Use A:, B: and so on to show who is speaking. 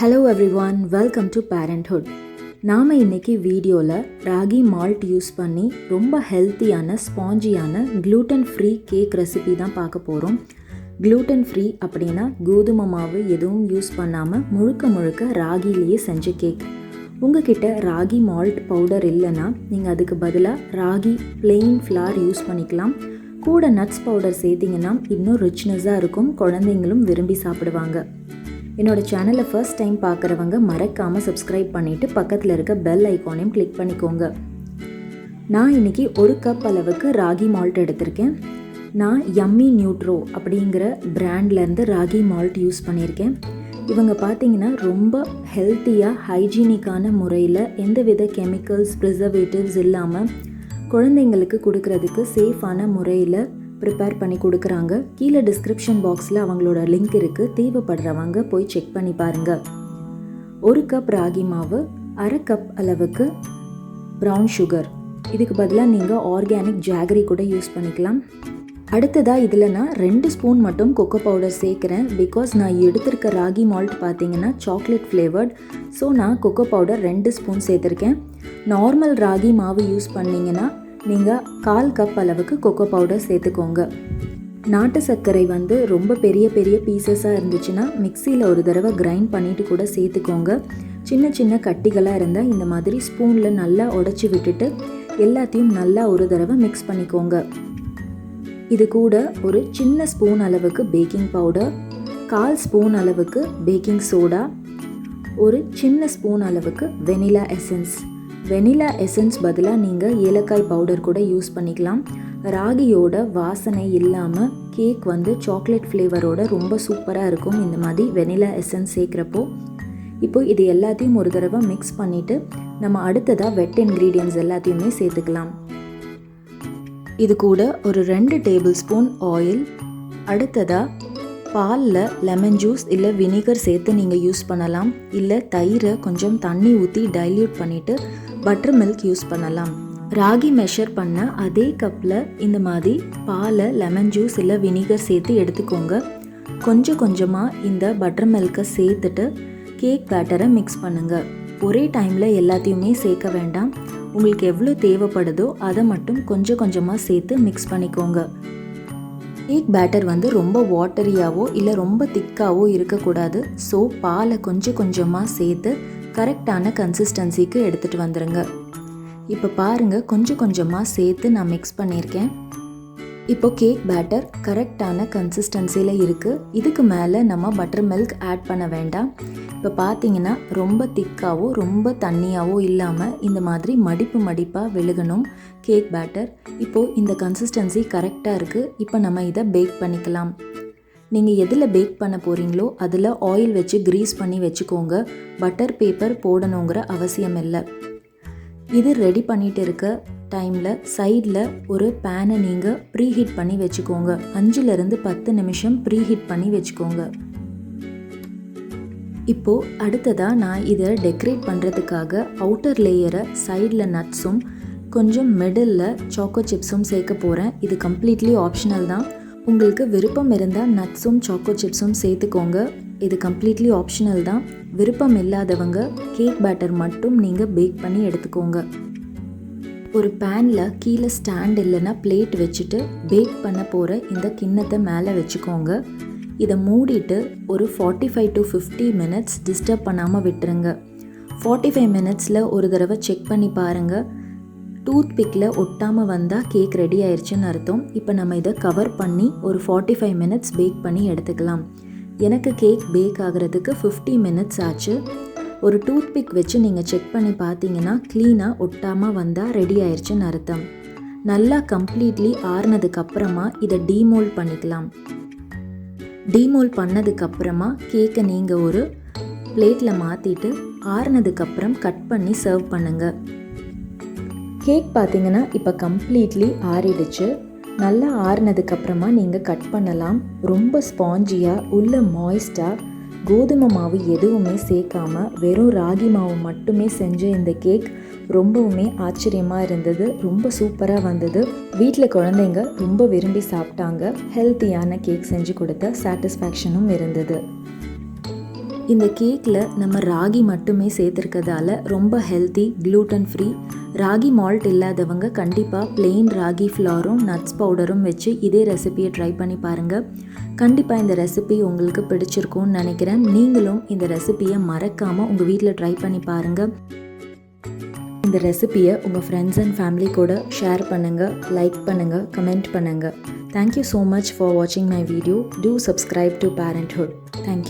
A: Hello everyone, welcome to parenthood. நாம் இன்னைக்கு வீடியோவில் ராகி மால்ட் யூஸ் பண்ணி ரொம்ப ஹெல்த்தியான ஸ்பாஞ்சியான gluten ஃப்ரீ கேக் ரெசிபி தான் பார்க்க போகிறோம். gluten ஃப்ரீ அப்படின்னா கோதுமை மாவு எதுவும் யூஸ் பண்ணாமல் முழுக்க ராகிலேயே செஞ்ச கேக். உங்ககிட்ட ராகி மால்ட் பவுடர் இல்லைன்னா நீங்கள் அதுக்கு பதிலாக ராகி plain flour யூஸ் பண்ணிக்கலாம். கூட நட்ஸ் பவுடர் சேர்த்திங்கன்னா இன்னும் ரிச்னஸாக இருக்கும், குழந்தைங்களும் விரும்பி சாப்பிடுவாங்க. என்னோட சேனலை ஃபர்ஸ்ட் டைம் பார்க்குறவங்க மறக்காமல் சப்ஸ்கிரைப் பண்ணிவிட்டு பக்கத்தில் இருக்க பெல் ஐக்கானையும் கிளிக் பண்ணிக்கோங்க. நான் இன்றைக்கி 1 கப் அளவுக்கு ராகி மால்ட் எடுத்திருக்கேன். நான் யம்மி நியூட்ரோ அப்படிங்கிற பிராண்ட்லேருந்து ராகி மால்ட் யூஸ் பண்ணியிருக்கேன். இவங்க பார்த்திங்கன்னா ரொம்ப ஹெல்த்தியாக ஹைஜீனிக்கான முறையில் எந்தவித கெமிக்கல்ஸ் ப்ரிசர்வேட்டிவ்ஸ் இல்லாமல் குழந்தைங்களுக்கு கொடுக்கறதுக்கு சேஃபான முறையில் ப்ரிப்பேர் பண்ணி கொடுக்குறாங்க. கீழே டிஸ்கிரிப்ஷன் பாக்ஸில் அவங்களோட லிங்க் இருக்குது, தேவைப்படுறவங்க போய் செக் பண்ணி பாருங்கள். 1 கப் ராகி மாவு, 1/2 கப் அளவுக்கு ப்ரௌன் சுகர், இதுக்கு பதிலாக நீங்கள் ஆர்கானிக் ஜாகரி கூட யூஸ் பண்ணிக்கலாம். அடுத்ததாக இதில் நான் 2 ஸ்பூன் மட்டும் கொக்கோ பவுடர் சேர்க்குறேன். பிகாஸ் நான் எடுத்திருக்க ராகி மால்ட் பார்த்தீங்கன்னா சாக்லேட் ஃப்ளேவர்ட், ஸோ நான் கொக்கோ பவுடர் 2 ஸ்பூன் சேர்த்துருக்கேன். நார்மல் ராகி மாவு யூஸ் பண்ணிங்கன்னா நீங்கள் 1/4 கப் அளவுக்கு கொக்கோ பவுடர் சேர்த்துக்கோங்க. நாட்டு சர்க்கரை ரொம்ப பெரிய பீசஸாக இருந்துச்சுன்னா மிக்சியில் ஒரு தடவை கிரைண்ட் பண்ணிவிட்டு கூட சேர்த்துக்கோங்க. சின்ன கட்டிகளாக இருந்தால் இந்த மாதிரி ஸ்பூனில் நல்லா உடச்சி விட்டுட்டு எல்லாத்தையும் நல்லா ஒரு தடவை மிக்ஸ் பண்ணிக்கோங்க. இது கூட ஒரு சின்ன ஸ்பூன் அளவுக்கு பேக்கிங் பவுடர், 1/4 ஸ்பூன் அளவுக்கு பேக்கிங் சோடா, ஒரு சின்ன ஸ்பூன் அளவுக்கு வெனிலா எசன்ஸ் பதிலாக நீங்கள் ஏலக்காய் பவுடர் கூட யூஸ் பண்ணிக்கலாம். ராகியோட வாசனை இல்லாமல் கேக் சாக்லேட் ஃப்ளேவரோட ரொம்ப சூப்பராக இருக்கும் இந்த மாதிரி வெனிலா எசன்ஸ் சேர்க்குறப்போ. இப்போ இது எல்லாத்தையும் ஒரு தடவை மிக்ஸ் பண்ணிவிட்டு நம்ம அடுத்ததாக வெட் இன்க்ரீடியன்ட்ஸ் எல்லாத்தையுமே சேர்த்துக்கலாம். இது கூட ஒரு 2 டேபிள் ஸ்பூன் ஆயில், அடுத்ததாக பாலில் லெமன் ஜூஸ் இல்லை வினிகர் சேர்த்து நீங்கள் யூஸ் பண்ணலாம். இல்லை தயிரை கொஞ்சம் தண்ணி ஊற்றி டைல்யூட் பண்ணிவிட்டு பட்டர் மில்க் யூஸ் பண்ணலாம். ராகி மெஷர் பண்ண அதே கப்பில் இந்த மாதிரி பாலை லெமன் ஜூஸ் இல்லை வினிகர் சேர்த்து எடுத்துக்கோங்க. கொஞ்சமாக இந்த பட்டர் மில்கை சேர்த்துட்டு கேக் பேட்டரை மிக்ஸ் பண்ணுங்கள். ஒரே டைமில் எல்லாத்தையுமே சேர்க்க வேண்டாம். உங்களுக்கு எவ்வளோ தேவைப்படுதோ அதை மட்டும் கொஞ்சமாக சேர்த்து மிக்ஸ் பண்ணிக்கோங்க. கேக் பேட்டர் ரொம்ப வாட்டரியாவோ இல்லை ரொம்ப திக்காவோ இருக்கக்கூடாது. ஸோ பாலை கொஞ்சமாக சேர்த்து கரெக்டான கன்சிஸ்டன்சிக்கு எடுத்துகிட்டு வந்துடுங்க. இப்போ பாருங்கள், கொஞ்சமாக சேர்த்து நான் மிக்ஸ் பண்ணியிருக்கேன். இப்போ கேக் பேட்டர் கரெக்டான கன்சிஸ்டன்சியில் இருக்குது. இதுக்கு மேலே நம்ம பட்டர் மில்க் ஆட் பண்ண வேண்டாம். இப்போ பார்த்தீங்கன்னா ரொம்ப திக்காவோ ரொம்ப தண்ணியாவோ இல்லாமல் இந்த மாதிரி மடிப்பாக விழுகணும் கேக் பேட்டர். இப்போது இந்த கன்சிஸ்டன்சி கரெக்டாக இருக்குது. இப்போ நம்ம இதை பேக் பண்ணிக்கலாம். நீங்கள் எதில் பேக் பண்ண போகிறீங்களோ அதில் ஆயில் வச்சு க்ரீஸ் பண்ணி வச்சுக்கோங்க. பட்டர் பேப்பர் போடணுங்கிற அவசியம் இல்லை. இது ரெடி பண்ணிட்டு இருக்க டைமில் சைடில் ஒரு பேனை நீங்கள் ப்ரீஹீட் பண்ணி வச்சுக்கோங்க. 5லேருந்து 10 நிமிஷம் ப்ரீஹீட் பண்ணி வச்சுக்கோங்க. இப்போது அடுத்ததாக நான் இதை டெக்கரேட் பண்ணுறதுக்காக அவுட்டர் லேயரை சைடில் நட்ஸும் கொஞ்சம் மிடில் சாக்கோ சிப்ஸும் சேர்க்க போகிறேன். இது கம்ப்ளீட்லி ஆப்ஷனல் தான். உங்களுக்கு விருப்பம் இருந்தால் நட்ஸும் சாக்கோ சிப்ஸும் சேர்த்துக்கோங்க. இது கம்ப்ளீட்லி ஆப்ஷனல் தான். விருப்பம் இல்லாதவங்க கேக் பேட்டர் மட்டும் நீங்கள் பேக் பண்ணி எடுத்துக்கோங்க. ஒரு பேனில் கீழே ஸ்டாண்ட் இல்லைன்னா பிளேட் வச்சுட்டு பேக் பண்ண போகிற இந்த கிண்ணத்தை மேலே வச்சுக்கோங்க. இதை மூடிட்டு ஒரு 45 to 50 மினிட்ஸ் டிஸ்டர்ப் பண்ணாமல் விட்டுருங்க. 45 மினிட்ஸில் ஒரு தடவை செக் பண்ணி பாருங்கள். டூத் பிக்கில் ஒட்டாமல் வந்தால் கேக் ரெடி ஆயிடுச்சுன்னு அர்த்தம். இப்போ நம்ம இதை கவர் பண்ணி ஒரு 45 மினிட்ஸ் பேக் பண்ணி எடுத்துக்கலாம். எனக்கு கேக் பேக் ஆகிறதுக்கு 50 மினிட்ஸ் ஆச்சு. ஒரு டூத் பிக் வச்சு நீங்கள் செக் பண்ணி பார்த்தீங்கன்னா க்ளீனாக ஒட்டாமல் வந்தால் ரெடி ஆயிடுச்சுன்னு அர்த்தம். நல்லா கம்ப்ளீட்லி ஆறுனதுக்கப்புறமா இதை டீமோல்ட் பண்ணிக்கலாம். டீமோல்ட் பண்ணதுக்கப்புறமா கேக்கை நீங்கள் ஒரு பிளேட்டில் மாற்றிட்டு ஆறுனதுக்கப்புறம் கட் பண்ணி சர்வ் பண்ணுங்கள். கேக் பார்த்தீங்கன்னா இப்போ கம்ப்ளீட்லி ஆறிடுச்சு. நல்லா ஆறுனதுக்கப்புறமா நீங்கள் கட் பண்ணலாம். ரொம்ப ஸ்பாஞ்சியாக உள்ள மாய்ஸ்டாக கோதுமை மாவு எதுவுமே சேர்க்காம வெறும் ராகி மாவு மட்டுமே செஞ்ச இந்த கேக் ரொம்பவுமே ஆச்சரியமாக இருந்தது. ரொம்ப சூப்பராக வந்தது. வீட்டில் குழந்தைங்க ரொம்ப விரும்பி சாப்பிட்டாங்க. ஹெல்த்தியான கேக் செஞ்சு கொடுத்த சாட்டிஸ்ஃபேக்ஷனும் இருந்தது. இந்த கேக்கில் நம்ம ராகி மட்டுமே சேர்த்துருக்கதால ரொம்ப healthy, gluten free. Ragi malt இல்லாதவங்க கண்டிப்பாக plain ராகி ஃப்ளாரும் நட்ஸ் பவுடரும் வச்சு இதே ரெசிபியை ட்ரை பண்ணி பாருங்கள். கண்டிப்பாக இந்த ரெசிபி உங்களுக்கு பிடிச்சிருக்கும்னு நினைக்கிறேன். நீங்களும் இந்த ரெசிபியை மறக்காமல் உங்கள் வீட்டில் ட்ரை பண்ணி பாருங்கள். இந்த ரெசிபியை உங்கள் ஃப்ரெண்ட்ஸ் அண்ட் ஃபேமிலி கூட ஷேர் பண்ணுங்கள், லைக் பண்ணுங்கள், கமெண்ட் பண்ணுங்கள். Thank you so much for watching my video. Do subscribe to Parenthood. Thank you.